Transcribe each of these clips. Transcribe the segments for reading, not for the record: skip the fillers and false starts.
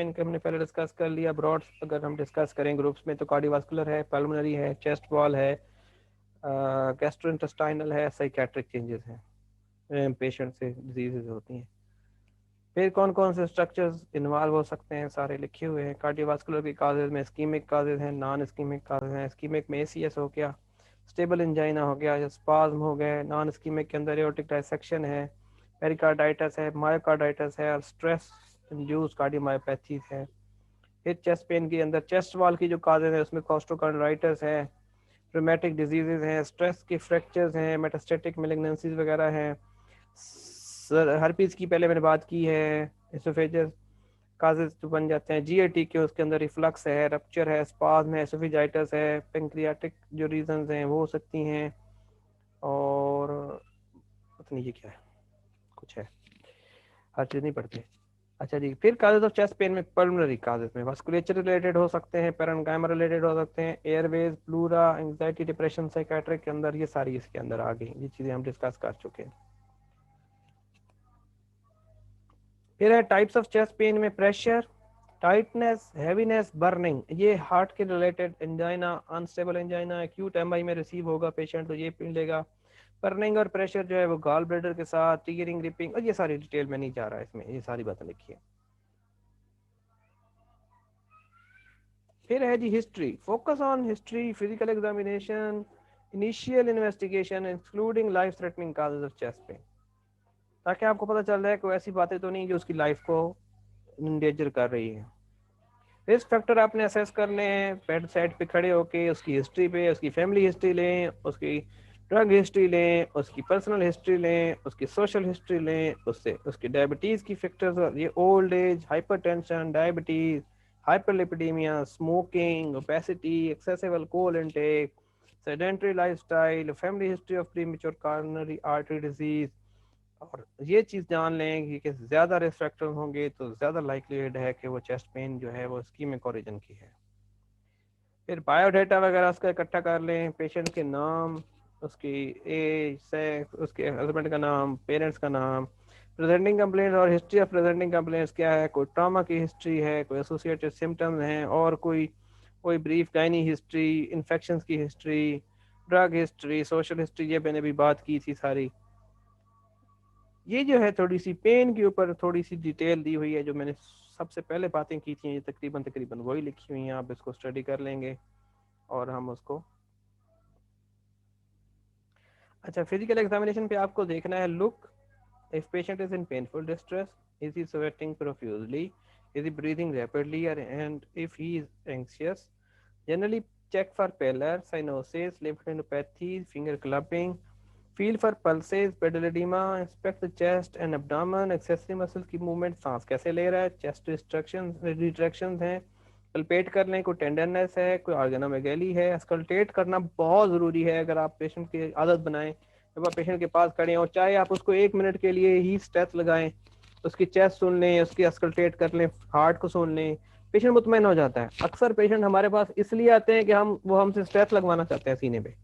इनके हमने पहले डिस्कस कर लिया। ब्रॉड अगर हम डिस्कस करें ग्रुप्स में तो कार्डियोवास्कुलर है, पल्मोनरी है, चेस्ट वॉल है, गैस्ट्रोइंटेस्टाइनल है, साइकेट्रिक चेंजेस हैं, पेशेंट से डिजीजेज होती हैं। फिर कौन कौन से स्ट्रक्चर्स इन्वॉल्व हो सकते हैं सारे लिखे हुए हैं। कार्डियोवास्कुलर की काजेज में इस्कीमिक काजेज हैं, नॉन इस्कीमिक काजेज हैं। इस्कीमिक में एसीएस हो गया, स्टेबल एंजाइना हो गया या स्पाज्म हो गए। नॉन इस्कीमिक के अंदर एओर्टिक डायसेक्शन है, पेरिकार्डाइटिस है, मायोकार्डाइटिस है और स्ट्रेस इंड्यूस कार्डियोमायोपैथीज है। फिर चेस्ट पेन के अंदर चेस्ट वॉल की जो काजेज है उसमें कोस्टोकार्डाइटिस है, रूमेटिक डिजीजेज हैं, स्ट्रेस के फ्रैक्चर्स हैं, मेटास्टेटिक मेलिग्नेंसीज वगैरह हैं। सर हर्पीज की पहले मैंने बात की है, एसोफेजस काजेज जो बन जाते हैं। जीएटी के उसके अंदर रिफ्लक्स है, रप्चर है, स्पाज्म है, एसोफेजाइटिस है, पेंक्रियाटिक जो रीजंस हैं वो हो सकती हैं। और पता नहीं ये क्या है, कुछ है, हर चीज नहीं पढ़ते। अच्छा जी, फिर काजेज ऑफ चेस्ट पेन में पल्मोनरी काजेज में वास्कुलेचर रिलेटेड हो सकते हैं, पेरेन्काइमा रिलेटेड हो सकते हैं, Airways, pleura, anxiety, depression, psychiatric के अंदर, ये सारी इसके अंदर आ गई। ये चीजें हम डिस्कस कर चुके हैं। फिर है टाइप्स ऑफ चेस्ट पेन में प्रेशर, टाइटनेस, हैवीनेस, बर्निंग। ये हार्ट के related angina, unstable angina, acute MI में रिसीव होगा पेशेंट तो ये पी लेगा। बर्निंग और प्रेशर जो है वो गॉल ब्लैडर के साथ, टीयरिंग, रिपिंग, और ये सारी डिटेल में नहीं जा रहा है इसमें, ये सारी बातें लिखी है। फिर है जी history, focus on history, physical examination, initial investigation including life threatening causes of chest pain, ताकि आपको पता चल जाए कोई ऐसी बातें तो नहीं जो उसकी लाइफ को इंडेंजर कर रही है। रिस्क फैक्टर आपने असेस करने हैं, बेड साइड पे खड़े होके उसकी हिस्ट्री पे, उसकी फैमिली हिस्ट्री लें, उसकी ड्रग हिस्ट्री लें, उसकी पर्सनल हिस्ट्री लें, उसकी सोशल हिस्ट्री लें, उससे उसकी डायबिटीज़ की फैक्टर्स, ये old age, hypertension, diabetes, hyperlipidaemia, smoking, obesity, excessive alcohol intake, sedentary lifestyle, family history of premature coronary artery disease. और ये चीज़ जान लें कि ज़्यादा रिस्क फैक्टर होंगे तो ज़्यादा लाइक्लीहुड है कि वो चेस्ट पेन जो है वो इस्कीमिक ओरिजिन की है। फिर बायोडाटा वगैरह उसका इकट्ठा कर लें, पेशेंट के नाम, उसकी एज, सेक्स, उसके हस्बैंड का नाम, पेरेंट्स का नाम, प्रेजेंटिंग कंप्लेंट और हिस्ट्री ऑफ प्रेजेंटिंग कंप्लेंट्स क्या है, कोई ट्रॉमा की हिस्ट्री है, कोई एसोसिएटेड सिम्टम्स हैं, और कोई कोई ब्रीफ गायनी हिस्ट्री, इन्फेक्शंस की history, drug history, social history, ये मैंने भी बात की थी सारी। ये जो है थोड़ी सी पेन के ऊपर थोड़ी सी डिटेल दी हुई है, जो मैंने सबसे पहले बातें की थी, ये तकरीबन तकरीबन वही लिखी हुई हैं। आप इसको स्टडी कर लेंगे और हम उसको, अच्छा फिजिकल एग्जामिनेशन पे आपको देखना है, look if patient is in painful distress, is he sweating profusely, is he breathing rapidly, and if he is anxious. Generally check for pallor, cyanosis, lymphadenopathy, finger clubbing, feel for pulses, pedal edema, inspect the chest and abdomen, accessory muscles की movement, सांस कैसे ले रहा है, chest retraction हैं, palpate कर लें, कोई टेंडरनेस है, कोई ऑर्गेनोमेगैली है। स्कल्टेट करना बहुत ज़रूरी है अगर आप पेशेंट की आदत बनाएं, जब आप पेशेंट के पास खड़े हों, चाहे आप उसको 1 मिनट के लिए ही स्ट्रेच लगाएं, उसकी चेस्ट सुन लें, उसकी स्कल्टेट कर लें, हार्ट को सुन लें, पेशेंट मुतमईन हो जाता है। अक्सर पेशेंट हमारे पास इसलिए आते हैं कि वो हमसे स्ट्रेच लगवाना चाहते हैं सीने पे,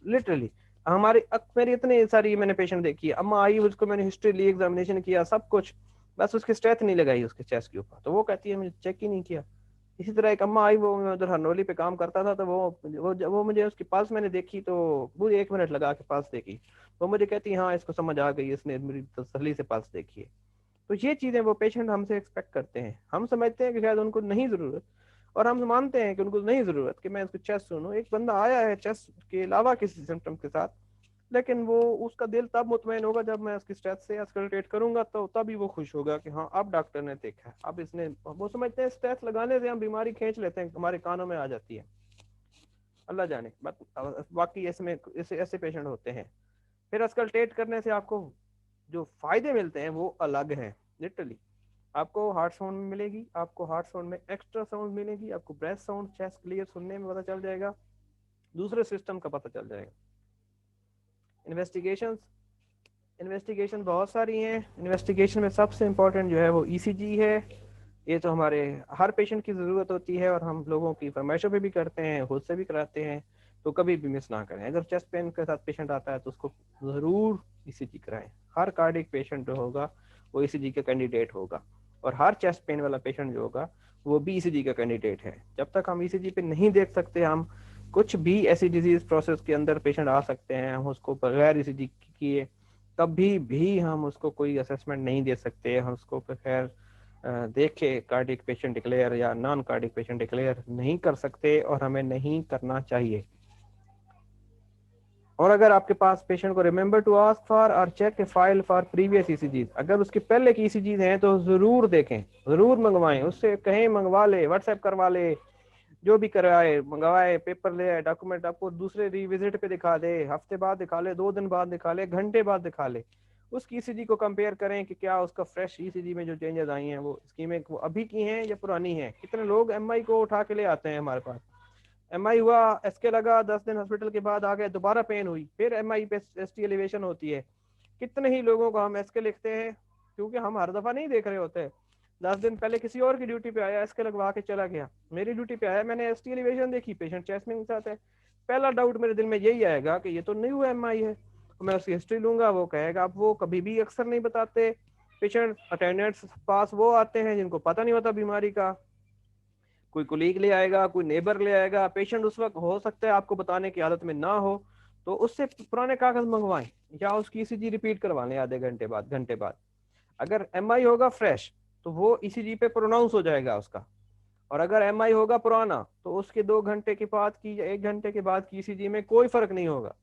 लिटरली। हमारी मेरी इतनी सारी मैंने पेशेंट देखी है, अम्मा आई, उसको मैंने हिस्ट्री ली, एग्जामिनेशन किया, सब कुछ, बस उसकी स्ट्रेच नहीं लगाई उसके चेस्ट के ऊपर, तो वो कहती है मुझे चेक ही नहीं किया। इसी तरह एक अम्मा आई, वो मैं उधर हरनोली पे काम करता था, तो वो मुझे उसकी पल्स मैंने देखी, तो वो 1 मिनट लगा के पल्स देखी, वो मुझे कहती है हाँ इसको समझ आ गई, इसने मेरी तसल्ली से पल्स देखी है। तो ये चीजें वो पेशेंट हमसे एक्सपेक्ट करते हैं, हम समझते हैं कि शायद उनको नहीं जरूरत, और हम मानते हैं कि उनको नहीं जरूरत कि मैं उसकी चेस्ट सुनूं। एक बंदा आया है चेस्ट के अलावा किसी सिम्टम के साथ, लेकिन वो उसका दिल तब मुतमईन होगा जब मैं उसकी स्ट्रेस से एस्कलेट करूंगा, तो तभी वो खुश होगा कि हाँ अब डॉक्टर ने देखा है, अब इसने, वो समझते हैं स्ट्रेस लगाने से हम बीमारी खींच लेते हैं, हमारे कानों में आ जाती है, अल्लाह जाने। बाकी इसमें ऐसे ऐसे पेशेंट होते हैं। फिर अस्कल्टेट करने से आपको जो फायदे मिलते हैं वो अलग हैं, लिटरली। आपको हार्ट साउंड में मिलेगी, आपको हार्ट साउंड में एक्स्ट्रा साउंड मिलेगी, आपको ब्रेथ साउंड, चेस्ट क्लियर सुनने में पता चल जाएगा, दूसरे सिस्टम का पता चल जाएगा। इन्वेस्टिगेशन, इन्वेस्टिगेशन बहुत सारी हैं। इन्वेस्टिगेशन में सबसे इंपॉर्टेंट जो है वो ईसीजी है। ये तो हमारे हर पेशेंट की ज़रूरत होती है, और हम लोगों की फरमाइशों पे भी करते हैं, खुद से भी कराते हैं, तो कभी भी मिस ना करें। अगर चेस्ट पेन के साथ पेशेंट आता है तो उसको ज़रूर ईसीजी कराएं। हर कार्डिक पेशेंट जो होगा वो ईसीजी का कैंडिडेट होगा, और हर चेस्ट पेन वाला पेशेंट जो होगा वो भी ईसीजी का कैंडिडेट है। जब तक हम ईसीजी पे नहीं देख सकते, हम कुछ भी ऐसी डिजीज प्रोसेस के अंदर पेशेंट आ सकते हैं, हम उसको बगैर ईसीजी किए कभी भी हम उसको कोई असेसमेंट नहीं दे सकते। हम उसको बगैर देखे कार्डिक पेशेंट डिक्लेयर या नॉन कार्डिक पेशेंट डिक्लेयर नहीं कर सकते, और हमें नहीं करना चाहिए। और अगर आपके पास पेशेंट को रिमेंबर टू आस्क फॉर और check a file for previous ECGs, अगर उसके पहले की ईसीजीज हैं तो जरूर देखें, जरूर मंगवाएं, उससे कहें मंगवा ले, व्हाट्सएप करवा ले, जो भी करवाए मंगवाए, पेपर ले आए, डॉक्यूमेंट आपको दूसरे रिविजिट पे दिखा दे, हफ्ते बाद दिखा ले, 2 दिन बाद दिखा ले, घंटे बाद दिखा ले, उसकी ईसीजी को कंपेयर करें कि क्या उसका फ्रेश ईसीजी में जो चेंजेस आई हैं वो स्कीमें वो अभी की हैं या पुरानी हैं। कितने लोग एमआई को उठा के ले आते हैं हमारे पास, एमआई हुआ, एसके लगा, 10 दिन हॉस्पिटल के बाद आ गए, दोबारा पेन हुई, फिर एमआई पे एसटी एलिवेशन होती है। कितने ही लोगों को हम एसके लिखते हैं क्योंकि हम हर दफा नहीं देख रहे होते। 10 दिन पहले किसी और की ड्यूटी पे आया, एसके लगवा के चला गया, मेरी ड्यूटी पे आया, मैंने एसटी एलिवेशन देखी, पेशेंट चेस्ट में के साथ है, पहला डाउट मेरे दिल में यही आएगा कि ये तो न्यू एमआई है। मैं उसकी हिस्ट्री लूंगा, वो कहेगा, अब वो कभी भी अक्सर नहीं बताते पेशेंट, अटेंडेंट्स पास वो आते हैं जिनको पता नहीं होता बीमारी का, कोई कुलीग ले आएगा, कोई नेबर ले आएगा, पेशेंट उस वक्त हो सकता है आपको बताने की आदत में ना हो, तो उससे पुराने कागज मंगवाएं या उसकी ईसीजी रिपीट करवा लें आधे घंटे बाद। अगर एमआई होगा फ्रेश तो वो ईसीजी पे प्रोनाउंस हो जाएगा उसका, और अगर एमआई होगा पुराना तो उसके 2 घंटे के बाद की या 1 घंटे के बाद की ईसीजी में कोई फर्क नहीं होगा।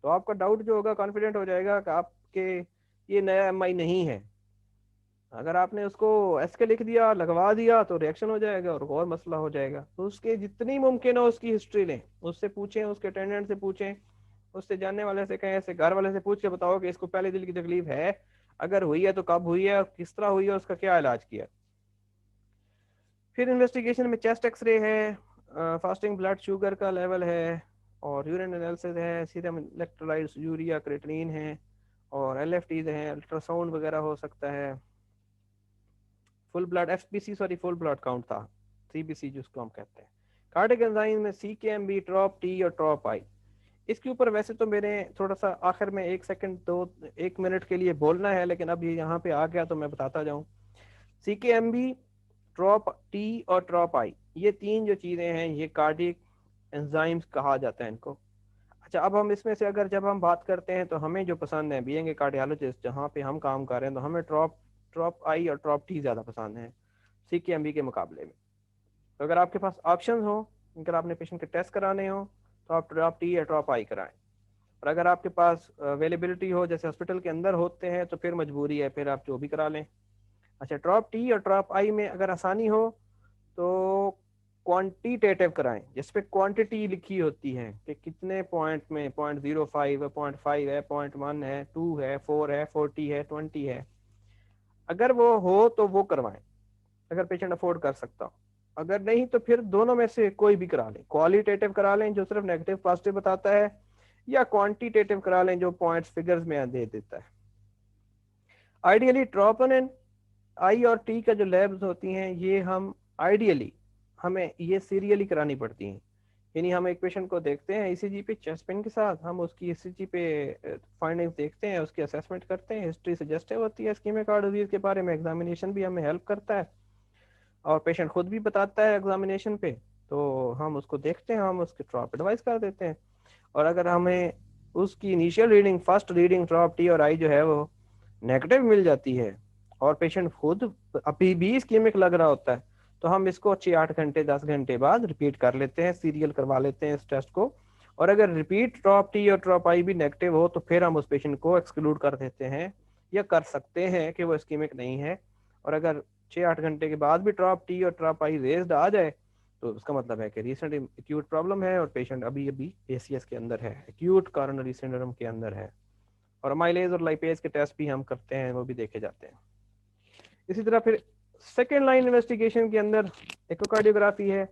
तो आपका डाउट जो होगा कॉन्फिडेंट हो जाएगा कि आपके ये नया एमआई नहीं है। अगर आपने उसको एसके लिख दिया, लगवा दिया, तो रिएक्शन हो जाएगा और मसला हो जाएगा। तो उसके जितनी मुमकिन हो उसकी हिस्ट्री लें, उससे पूछें, उसके अटेंडेंट से पूछें, उससे जानने वाले से कहें, ऐसे घर वाले से पूछ के बताओ कि इसको पहले दिल की तकलीफ है, अगर हुई है तो कब हुई है और किस तरह हुई है, उसका क्या इलाज किया। फिर इन्वेस्टिगेशन में चेस्ट एक्सरे है, फास्टिंग ब्लड शुगर का लेवल है, और यूरिन एनालिसिस है, सीरम इलेक्ट्रोलाइट्स, यूरिया, क्रेटिनिन है, और एलएफटीज हैं, अल्ट्रासाउंड वगैरह हो सकता है, full blood FBC, sorry full blood count था, सीबीसी जिसको हम कहते हैं। कार्डिक एंजाइम में सीकेएमबी, ट्रॉप टी और ट्रॉप आई। इसके ऊपर वैसे तो मेरे थोड़ा सा आखिर में 1 मिनट के लिए बोलना है, लेकिन अब ये यहाँ पे आ गया तो मैं बताता जाऊँ। सीकेएमबी, ट्रॉप टी और ट्रॉप आई, ये 3 जो चीजें हैं ये कार्डिक एंजाइम्स कहा जाता है इनको। अच्छा, अब हम इसमें से अगर जब हम बात करते हैं तो हमें जो पसंद है, बीइंग ए कार्डियोलॉजिस्ट जहाँ पे हम काम कर रहे हैं, तो हमें ट्रॉप आई और ट्रॉप टी ज़्यादा पसंद है सीकेएमबी के मुकाबले में। तो अगर आपके पास ऑप्शन हो, अगर आपने पेशेंट के टेस्ट कराने हो तो आप ट्रॉप टी या ट्रॉप आई कराएं, और अगर आपके पास अवेलेबिलिटी हो, जैसे हॉस्पिटल के अंदर होते हैं, तो फिर मजबूरी है, फिर आप जो भी करा लें। अच्छा, ट्रॉप टी और ट्रॉप आई में अगर आसानी हो तो क्वांटिटेटिव कराएं, जिसपे क्वांटिटी लिखी होती है कि कितने पॉइंट में, 0.05 है, 0.5 है, 0.1 है, 2 है, 4 है, 40 है, 20 है, अगर वो हो तो वो करवाएं, अगर पेशेंट अफोर्ड कर सकता हो। अगर नहीं तो फिर दोनों में से कोई भी करा लें, क्वालिटेटिव करा लें जो सिर्फ नेगेटिव पॉजिटिव बताता है, या क्वांटिटेटिव करा लें जो पॉइंट्स फिगर्स में दे देता है। आइडियली ट्रोपोनिन आई और टी का जो लैब्स होती हैं ये हम आइडियली हमें ये सीरियली करानी पड़ती हैं। यानी हम एक पेशेंट को देखते हैं ईसीजी पे चेस्ट पेन के साथ, हम उसकी ईसीजी पे फाइंडिंग्स देखते हैं, उसकी असेसमेंट करते हैं, हिस्ट्री सजेस्टिव होती है इस्कीमिक हार्ट डिजीज के बारे में, एग्जामिनेशन भी हमें हेल्प करता है और पेशेंट खुद भी बताता है एग्जामिनेशन पे, तो हम उसको देखते हैं, हम उसके ड्रॉप एडवाइस कर देते हैं। और अगर हमें उसकी initial reading, first reading drop T और आई जो है वो नेगेटिव मिल जाती है और पेशेंट खुद अभी भी इस्कीमिक लग रहा होता है, तो हम इसको 6-8 घंटे 10 घंटे बाद रिपीट कर लेते हैं, सीरियल करवा लेते हैं इस टेस्ट को। और अगर रिपीट ड्रॉप टी और ड्रॉप आई भी नेगेटिव हो तो फिर हम उस पेशेंट को एक्सक्लूड कर देते हैं या कर सकते हैं कि वो इस्कीमिक नहीं है। और अगर 6-8 घंटे के बाद भी ड्रॉप टी और ड्रॉप आई रेज्ड आ जाए तो उसका मतलब है कि रीसेंट एक्यूट प्रॉब्लम है और पेशेंट अभी अभी एसीएस के अंदर है, एक्यूट कोरोनरी सिंड्रोम के अंदर है। और माइलेज और लाइपेज के टेस्ट भी हम करते हैं, वो भी देखे जाते हैं। इसी तरह फिर सेकेंड लाइन इन्वेस्टिगेशन के अंदर इकोकार्डियोग्राफी है।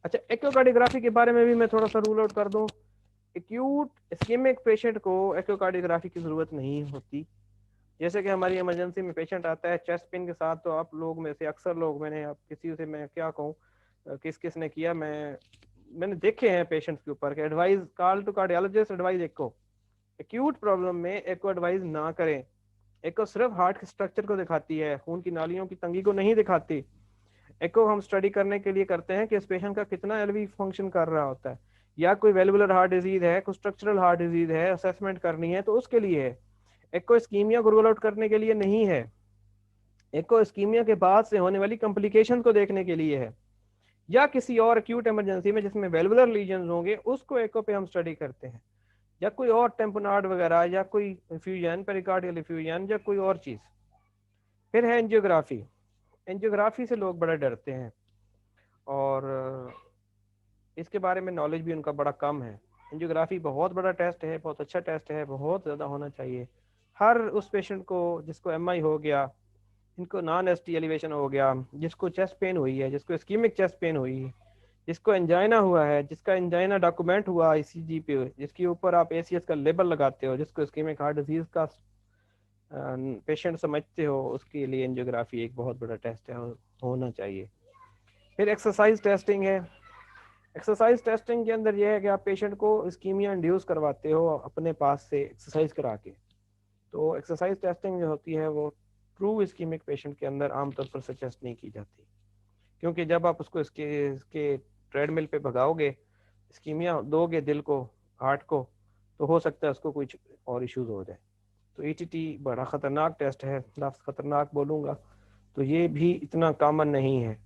अच्छा, इकोकार्डियोग्राफी के बारे में भी मैं थोड़ा सा रूल आउट कर दूं। एक्यूट इस्कीमिक पेशेंट को इकोकार्डियोग्राफी की जरूरत नहीं होती। जैसे कि हमारी इमरजेंसी में पेशेंट आता है चेस्ट पेन के साथ, तो आप लोग में से अक्सर लोग, मैंने आप किसी से मैं क्या कहूँ किस किस ने किया, मैंने देखे हैं पेशेंट्स के ऊपर कि advice call to cardiologist, advice echo acute problem में एको एडवाइस ना करें, एको सिर्फ हार्ट के स्ट्रक्चर को दिखाती है, खून की नालियों की तंगी को नहीं दिखाती। एको हम स्टडी करने के लिए करते हैं कि इस पेशेंट का कितना एलवी फंक्शन कर रहा होता है, या कोई वेलुलर हार्ट डिजीज है, कोई स्ट्रक्चरल हार्ट डिजीज है, असेसमेंट करनी है तो उसके लिए है। एको इस्कीमिया को रूल आउट करने के लिए नहीं है। एको इस्कीमिया के बाद से होने वाली कॉम्प्लिकेशन को देखने के लिए है, या किसी और एक्यूट इमरजेंसी में जिसमें वेलुलर लीजन होंगे उसको एको पे हम स्टडी करते हैं, या कोई और टेम्पोनार्ड वगैरह, या कोई इफ्यूजन, पेरिकार्डियल इफ्यूजन, या कोई और चीज। फिर है एंजियोग्राफी। एंजियोग्राफी से लोग बड़ा डरते हैं और इसके बारे में नॉलेज भी उनका बड़ा कम है। एंजियोग्राफी बहुत बड़ा टेस्ट है, बहुत अच्छा टेस्ट है, बहुत ज़्यादा होना चाहिए। हर उस पेशेंट को जिसको एमआई हो गया, जिनको नॉन एसटी एलिवेशन हो गया, जिसको चेस्ट पेन हुई है, जिसको इस्कीमिक चेस्ट पेन हुई है, जिसको एंजाइना हुआ है, जिसका एंजाइना डॉक्यूमेंट हुआ आईसीजी पे, जिसके ऊपर आप एसीएस का लेबल लगाते हो, जिसको इस्कीमिक हार्ट डिजीज का पेशेंट समझते हो, उसके लिए एंजियोग्राफी एक बहुत बड़ा टेस्ट है, होना चाहिए। फिर एक्सरसाइज टेस्टिंग है। एक्सरसाइज टेस्टिंग के अंदर यह है कि आप पेशेंट को इस्कीमिया इंड्यूस करवाते हो अपने पास से एक्सरसाइज करा के। तो एक्सरसाइज टेस्टिंग जो होती है वो ट्रू इस्कीमिक पेशेंट के अंदर आमतौर पर सजेस्ट नहीं की जाती, क्योंकि जब आप उसको इसके ट्रेडमिल पे भगाओगे, इस्कीमिया दोगे दिल को, हार्ट को, तो हो सकता है उसको कुछ और इश्यूज हो जाए। तो ईटीटी बड़ा ख़तरनाक टेस्ट है, लफ्ज़ ख़तरनाक बोलूँगा तो ये भी इतना कॉमन नहीं है।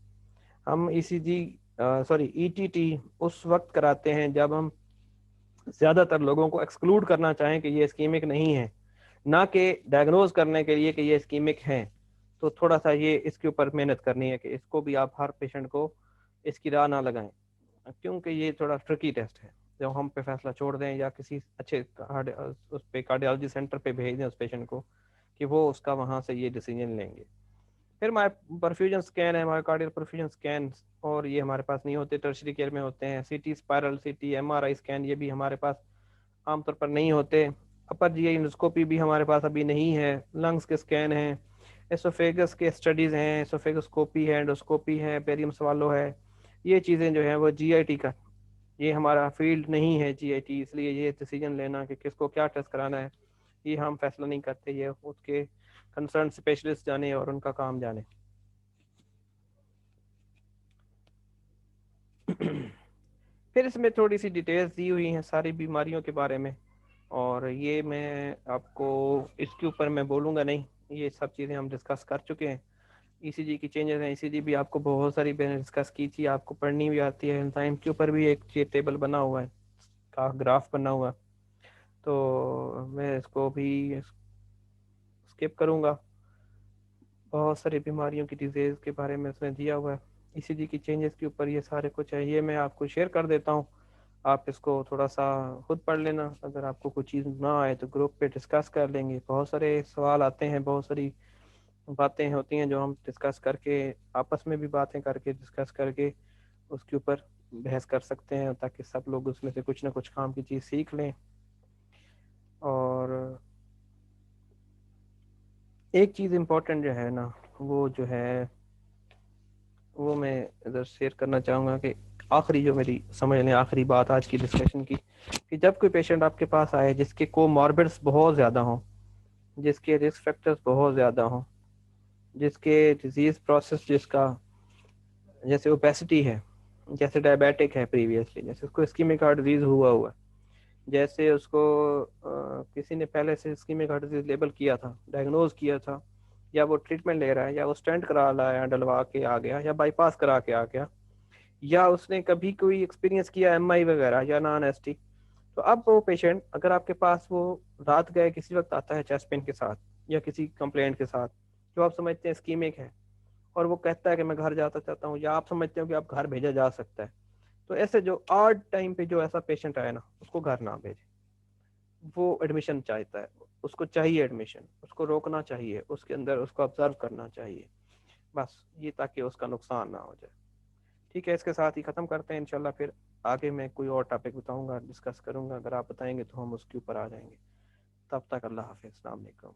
हम ईसीजी सॉरी ईटीटी उस वक्त कराते हैं जब हम ज़्यादातर लोगों को एक्सक्लूड करना चाहें कि ये इस्कीमिक नहीं है, ना कि डायग्नोज करने के लिए कि ये इस्कीमिक हैं। तो थोड़ा सा ये इसके ऊपर मेहनत करनी है कि इसको भी आप हर पेशेंट को इसकी राह ना लगाएं, क्योंकि ये थोड़ा ट्रिकी टेस्ट है। जब हम पे फैसला छोड़ दें या किसी अच्छे उस पे कार्डियोलॉजी सेंटर पे भेज दें उस पेशेंट को कि वो उसका वहाँ से ये डिसीजन लेंगे। फिर माय परफ्यूजन स्कैन है, मायोकार्डियल परफ्यूजन स्कैन, और ये हमारे पास नहीं होते, टर्शरी केयर में होते हैं। सीटी स्पायरल, सीटी, एमआरआई स्कैन, ये भी हमारे पास आमतौर पर नहीं होते। अपर जी इंडोस्कोपी भी हमारे पास अभी नहीं है। लंग्स के स्कैन हैं, एसोफेगस के स्टडीज़ हैं, एसोफेगोस्कोपी है, एंडोस्कोपी है, पेरियम स्वालो है। ये चीज़ें जो है वो जीआईटी का, ये हमारा फील्ड नहीं है जीआईटी, इसलिए ये डिसीजन लेना कि किसको क्या टेस्ट कराना है ये हम फैसला नहीं करते, ये उसके कंसर्न स्पेशलिस्ट जाने और उनका काम जाने। फिर इसमें थोड़ी सी डिटेल्स दी हुई हैं सारी बीमारियों के बारे में, और ये मैं आपको इसके ऊपर मैं बोलूँगा नहीं, ये सब चीज़ें हम डिस्कस कर चुके हैं। ईसीजी की चेंजेस हैं, ईसीजी भी आपको बहुत सारी मैंने डिस्कस की थी, आपको पढ़नी भी आती है। एंजाइम के ऊपर भी एक ये टेबल बना हुआ है, का ग्राफ बना हुआ, तो मैं इसको भी स्किप करूँगा। बहुत सारी बीमारियों की डिजीज़ के बारे में इसमें दिया हुआ है। ईसीजी की चेंजेस के ऊपर ये सारे कुछ है, ये मैं आपको शेयर कर देता हूँ, आप इसको थोड़ा सा खुद पढ़ लेना। अगर आपको कोई चीज़ ना आए तो ग्रुप पे डिस्कस कर लेंगे। बहुत सारे सवाल आते हैं, बहुत सारी बातें होती हैं जो हम डिस्कस करके, आपस में भी बातें करके डिस्कस करके उसके ऊपर बहस कर सकते हैं, ताकि सब लोग उसमें से कुछ ना कुछ काम की चीज़ सीख लें। और एक चीज़ इम्पोर्टेंट जो है ना, वो जो है वो मैं इधर शेयर करना चाहूँगा कि आखिरी जो मेरी समझ लें आखिरी बात आज की डिस्कशन की, कि जब कोई पेशेंट आपके पास आए जिसके कोमॉर्बिड्स बहुत ज़्यादा हों, जिसके रिस्क फैक्टर्स बहुत ज़्यादा हों, जिसके डिजीज़ प्रोसेस, जिसका जैसे ओपेसिटी है, जैसे डायबिटिक है प्रीवियसली, जैसे उसको इस्कीमिक हार्ट डिजीज़ हुआ है, जैसे उसको किसी ने पहले से इस्कीमिक हार्ट डिजीज़ लेबल किया था, डायग्नोज किया था, या वो ट्रीटमेंट ले रहा है, या वो स्टेंट करा लाया, डलवा के आ गया, या बाईपास करा के आ गया, या उसने कभी कोई एक्सपीरियंस किया एमआई वगैरह या नॉन एसटी। तो अब वो पेशेंट अगर आपके पास वो रात गए किसी वक्त आता है चेस्ट पेन के साथ या किसी कंप्लेंट के साथ जो आप समझते हैं स्कीमिक है, और वो कहता है कि मैं घर जाता चाहता हूँ, या आप समझते हो कि आप घर भेजा जा सकता है, तो ऐसे जो आर्ड टाइम पे जो ऐसा पेशेंट आए ना, उसको घर ना भेजे। वो एडमिशन चाहता है, उसको चाहिए एडमिशन, उसको रोकना चाहिए, उसके अंदर उसको ऑब्जर्व करना चाहिए, बस ये, ताकि उसका नुकसान ना हो जाए। ठीक है, इसके साथ ही ख़त्म करते हैं इंशाल्लाह। फिर आगे मैं कोई और टॉपिक बताऊंगा, डिस्कस करूंगा, अगर आप बताएंगे तो हम उसके ऊपर आ जाएंगे। तब तक अल्लाह हाफिज़, अस्सलाम वालेकुम।